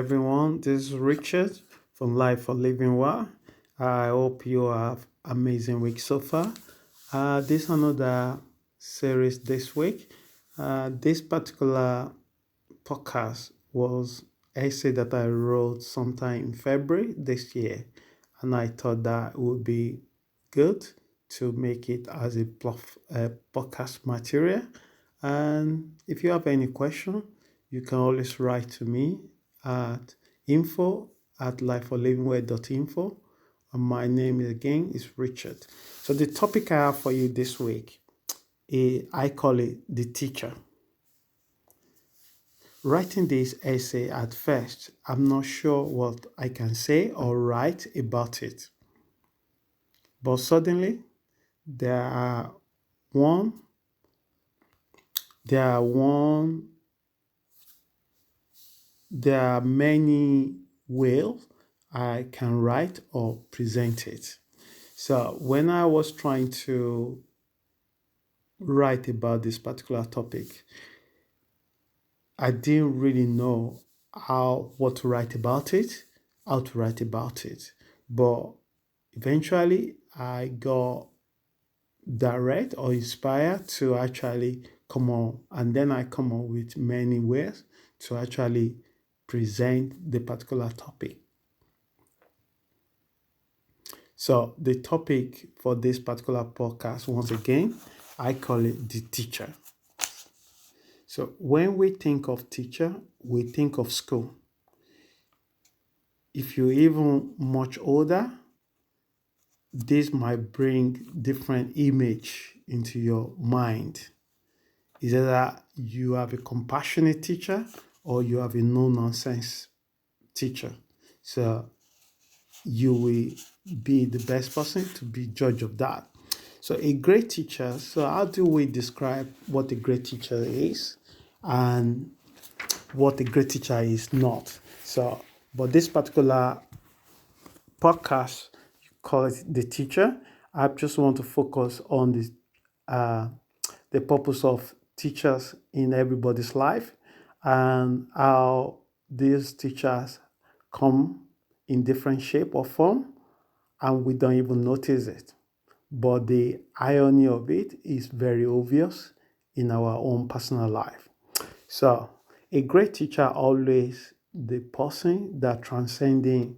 everyone. This is Richard from Life for Living Well. I hope you have amazing week so far. This is another series this week. This particular podcast was essay that I wrote sometime in February this year, and I thought that it would be good to make it as a podcast material. And if you have any question, you can always write to me at info@lifeforlivingway.info. And my name again is Richard. So the topic I have for you this week, I call it the teacher. Writing this essay at first, I'm not sure what I can say or write about it. But suddenly, there are one, there are one, there are many ways I can write or present it. So when I was trying to write about this particular topic, I didn't really know what to write about it, how to write about it. But eventually, I got direct or inspired to actually come on, and then I come up with many ways to actually present the particular topic. So the topic for this particular podcast, once again, I call it the teacher. So when we think of teacher, we think of school. If you're even much older, this might bring different image into your mind. Is either you have a compassionate teacher or you have a no-nonsense teacher. So you will be the best person to be judge of that. So a great teacher, so how do we describe what a great teacher is and what a great teacher is not? So, but this particular podcast, you call it the teacher. I just want to focus on the purpose of teachers in everybody's life and how these teachers come in different shape or form and we don't even notice it. But the irony of it is very obvious in our own personal life. So a great teacher always the person that transcending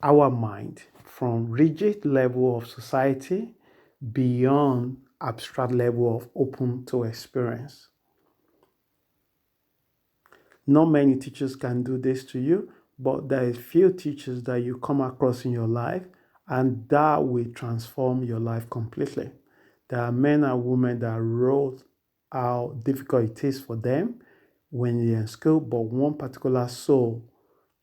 our mind from rigid level of society beyond abstract level of open to experience. Not many teachers can do this to you, but there is few teachers that you come across in your life and that will transform your life completely. There are men and women that wrote how difficult it is for them when they're in school, but one particular soul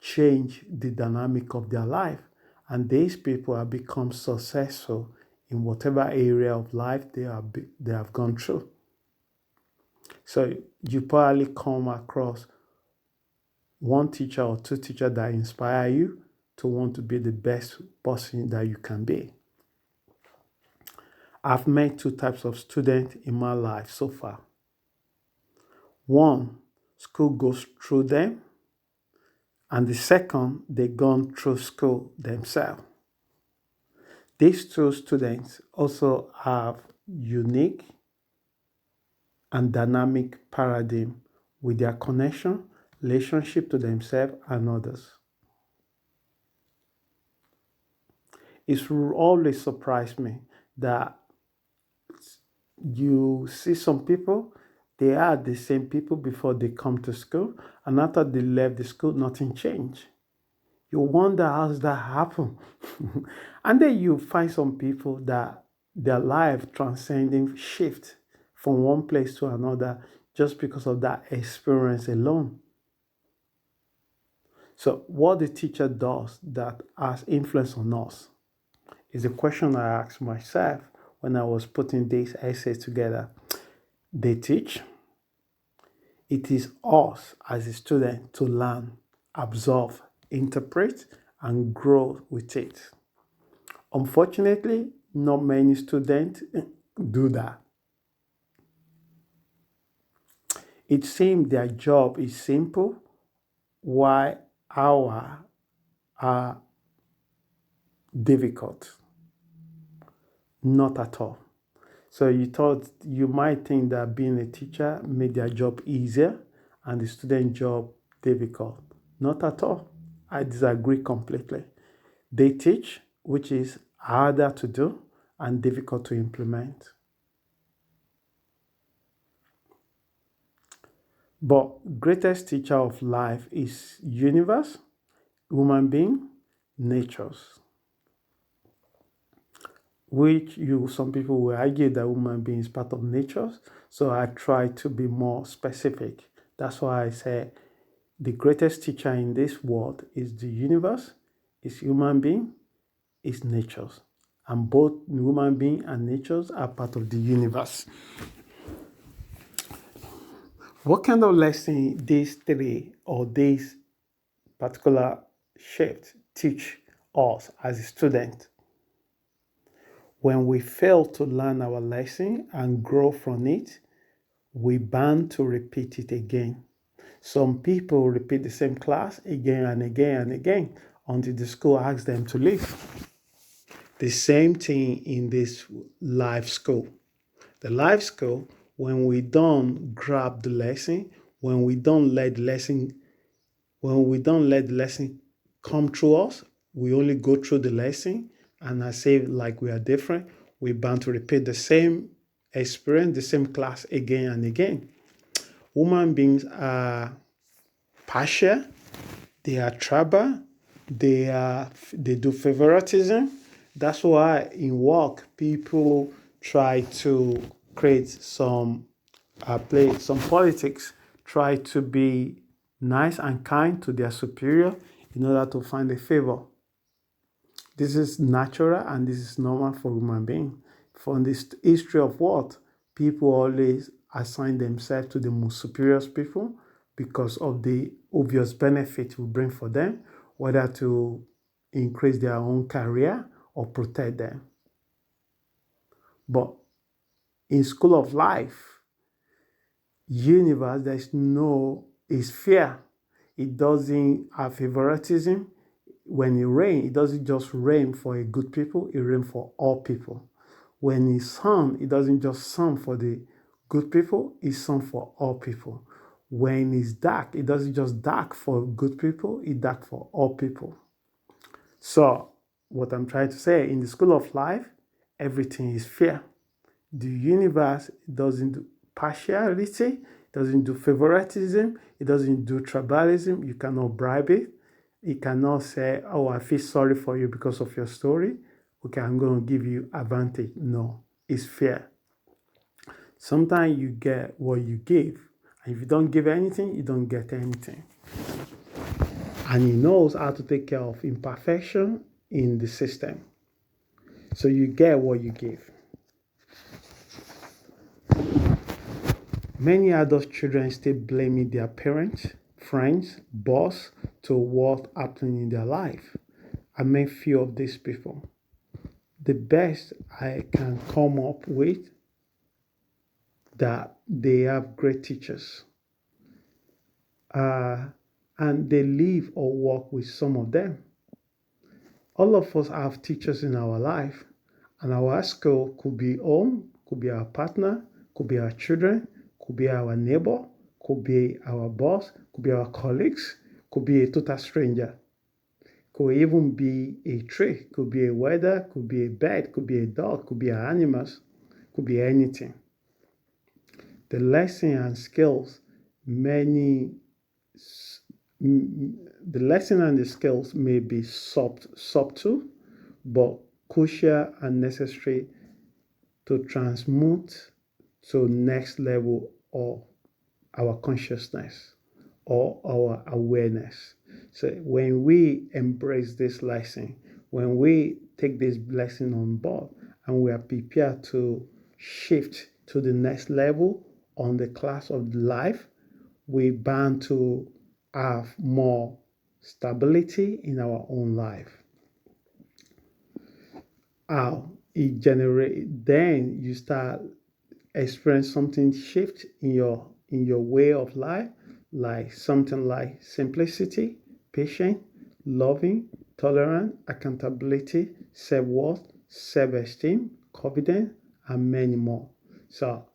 changed the dynamic of their life. And these people have become successful in whatever area of life they have gone through. So you probably come across one teacher or two teachers that inspire you to want to be the best person that you can be. I've met two types of students in my life so far. One, school goes through them, and the second, they've gone through school themselves. These two students also have unique and dynamic paradigm with their connection, relationship to themselves and others. It's always surprised me that you see some people, they are the same people before they come to school, and after they left the school, nothing changed. You wonder how does that happen? And then you find some people that their life transcending shift from one place to another just because of that experience alone. So what the teacher does that has influence on us is a question I asked myself when I was putting this essay together. They teach. It is us as a student to learn, absorb, interpret, and grow with it. Unfortunately, not many students do that. It seems their job is simple, while hour are difficult. Not at all. So you might think that being a teacher made their job easier and the student job difficult. Not at all. I disagree completely. They teach, which is harder to do and difficult to implement. But greatest teacher of life is universe, human being, natures. Which some people will argue that human being is part of nature. So I try to be more specific. That's why I say the greatest teacher in this world is the universe, is human being, is natures. And both human being and natures are part of the universe. What kind of lesson these three or this particular shift teach us as a student? When we fail to learn our lesson and grow from it, we bound to repeat it again. Some people repeat the same class again and again and again until the school asks them to leave. The same thing in this life school. The life school, when we don't grab the lesson, when we don't let the lesson come through us, we only go through the lesson, and I say like we are different, we're bound to repeat the same experience, the same class again and again. Human beings are partial, they are tribal, they do favoritism. That's why in work people try to create play some politics, try to be nice and kind to their superior in order to find a favor. This is natural and this is normal for human beings. From this history of what people always assign themselves to the most superior people because of the obvious benefit it will bring for them, whether to increase their own career or protect them. But in school of life, universe, is fair. It doesn't have favoritism. When it rains, it doesn't just rain for a good people, it rains for all people. When it sun, it doesn't just sun for the good people, it's sun for all people. When it's dark, it doesn't just dark for good people, it dark for all people. So, what I'm trying to say, in the school of life, everything is fair. The universe doesn't do partiality, it doesn't do favoritism, it doesn't do tribalism. You cannot bribe it. It cannot say, oh, I feel sorry for you because of your story. Okay, I'm going to give you advantage. No, it's fair. Sometimes you get what you give. And if you don't give anything, you don't get anything. And he knows how to take care of imperfection in the system. So you get what you give. Many adult children still blaming their parents, friends, boss to what happening in their life. I met few of these people. The best I can come up with that they have great teachers. And they live or work with some of them. All of us have teachers in our life, and our school could be home, could be our partner, could be our children, could be our neighbor, could be our boss, could be our colleagues, could be a total stranger, could even be a tree, could be a weather, could be a bird, could be a dog, could be animals, could be anything. The lesson and skills, many the lesson and the skills may be subtle, but crucial and necessary to transmute to next level of our consciousness or our awareness. So when we embrace this lesson, when we take this blessing on board and we are prepared to shift to the next level on the class of life, we bound to have more stability in our own life. How it generate then you start experience something shift in your way of life, like something like simplicity, patient, loving, tolerant, accountability, self-worth, self-esteem, confidence, and many more. So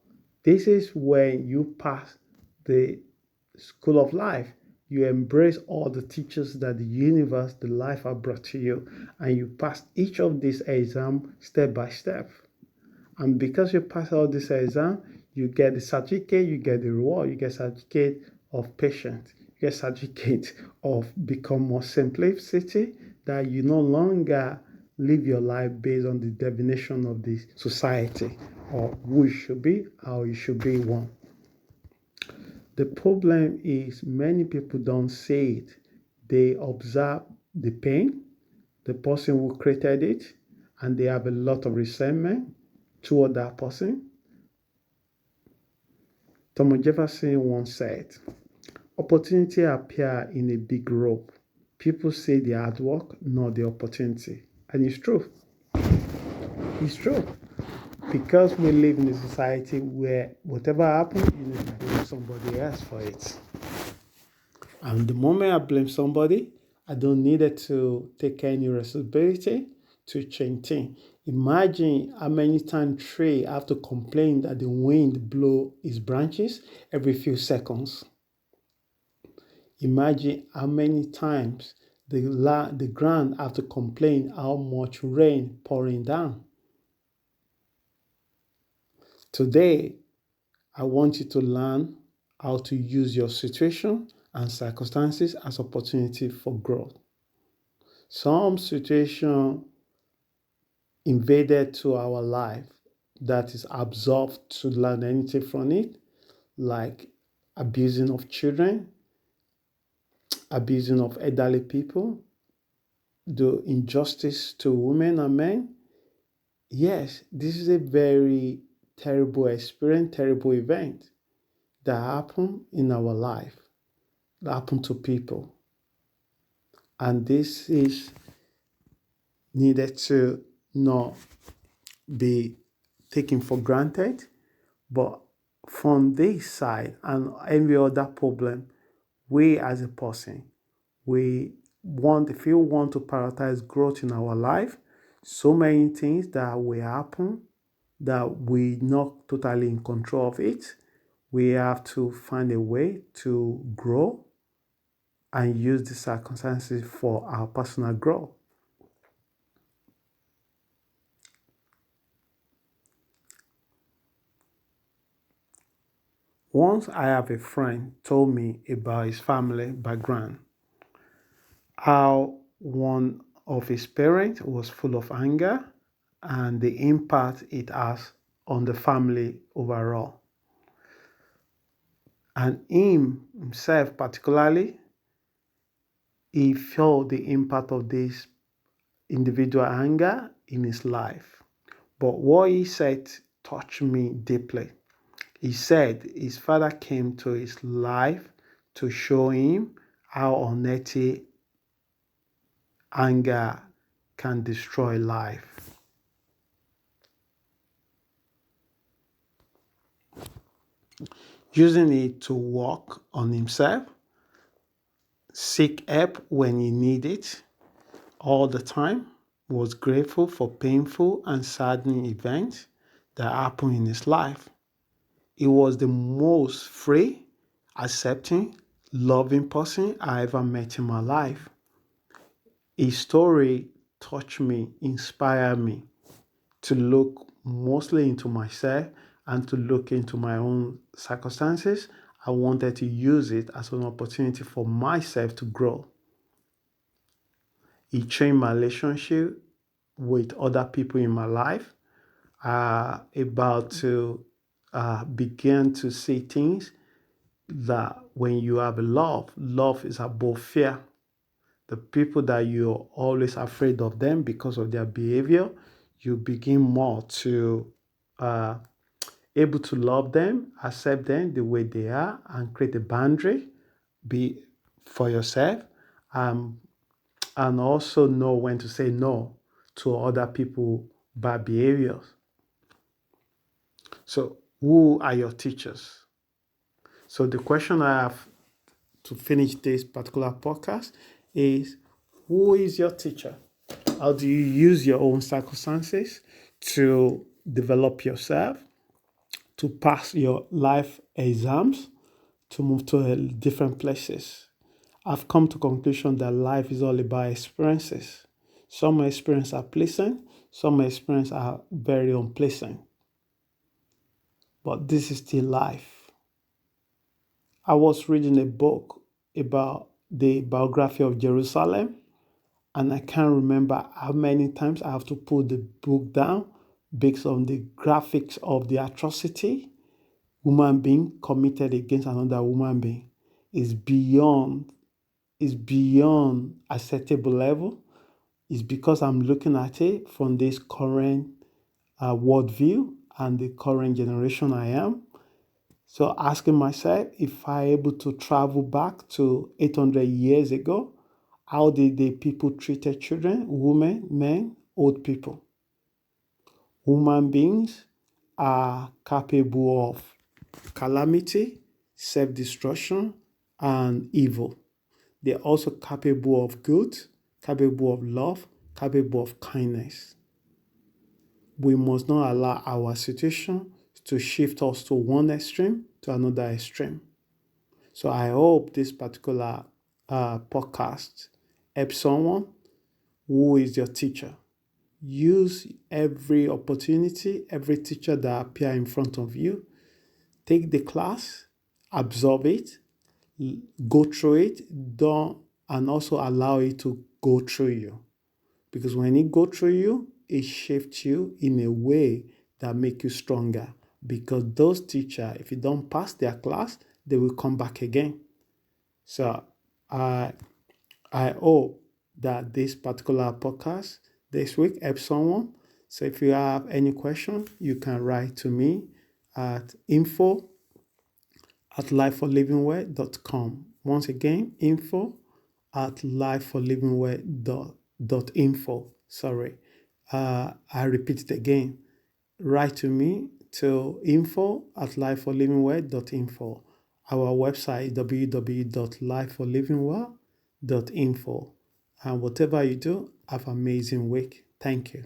this is when you pass the school of life. You embrace all the teachers that the universe, the life have brought to you, and you pass each of these exams step by step. And because you pass all this exam, you get the certificate, you get the reward, you get certificate of patience, you get certificate of become more simplicity, that you no longer live your life based on the definition of the society or who you should be, how you should be one. The problem is many people don't see it. They observe the pain, the person who created it, and they have a lot of resentment toward that person. Thomas Jefferson once said, opportunity appear in a big rope. People say the hard work, not the opportunity. And it's true. It's true. Because we live in a society where whatever happens, you need to blame somebody else for it. And the moment I blame somebody, I don't need it to take any responsibility to change things. Imagine how many times tree have to complain that the wind blow its branches every few seconds. Imagine how many times the ground have to complain how much rain pouring down. Today, I want you to learn how to use your situation and circumstances as opportunity for growth. Some situation invaded to our life that is absorbed to learn anything from it, like abusing of children, abusing of elderly people, the injustice to women and men. Yes, this is a very terrible experience, terrible event that happened in our life, that happened to people. And this is needed to not be taken for granted. But from this side and every other problem, we as a person, if you want to prioritize growth in our life, so many things that will happen that we not totally in control of it. We have to find a way to grow and use the circumstances for our personal growth. Once I have a friend told me about his family background, how one of his parents was full of anger and the impact it has on the family overall. And him himself particularly, he felt the impact of this individual anger in his life. But what he said touched me deeply. He said his father came to his life to show him how unhealthy anger can destroy life. Using it to work on himself, seek help when he needed it all the time, was grateful for painful and saddening events that happened in his life. He was the most free, accepting, loving person I ever met in my life. His story touched me, inspired me to look mostly into myself and to look into my own circumstances. I wanted to use it as an opportunity for myself to grow. It changed my relationship with other people in my life. About to begin to see things that when you have love is above fear. The people that you're always afraid of them because of their behavior, you begin more to able to love them, accept them the way they are, and create a boundary be for yourself, um, and also know when to say no to other people bad behaviors. So, who are your teachers? So, the question I have to finish this particular podcast is, who is your teacher? How do you use your own circumstances to develop yourself, to pass your life exams, to move to different places? I've come to conclusion that life is all about experiences. Some experiences are pleasant, some experiences are very unpleasant. But this is still life. I was reading a book about the biography of Jerusalem, and I can't remember how many times I have to put the book down based on the graphics of the atrocity human being committed against another human being is beyond acceptable level. It's because I'm looking at it from this current worldview and the current generation I am. So asking myself, if I able to travel back to 800 years ago, how did the people treated children, women, men, old people? Human beings are capable of calamity, self-destruction, and evil. They're also capable of good, capable of love, capable of kindness. We must not allow our situation to shift us to one extreme to another extreme. So I hope this particular podcast helps someone. Who is your teacher? Use every opportunity, every teacher that appear in front of you. Take the class, absorb it, go through it, don't, and also allow it to go through you. Because when it go through you, it shapes you in a way that make you stronger. Because those teachers, if you don't pass their class, they will come back again. So I I hope that this particular podcast this week helps someone. So if you have any question, you can write to me at info@lifeforlivingwell.com. Once again, info@lifeforlivingwell.info. Sorry. I repeat it again. Write to me to info@lifeforlivingwell.info. Our website is www.lifeforlivingwell.info. And whatever you do, have an amazing week. Thank you.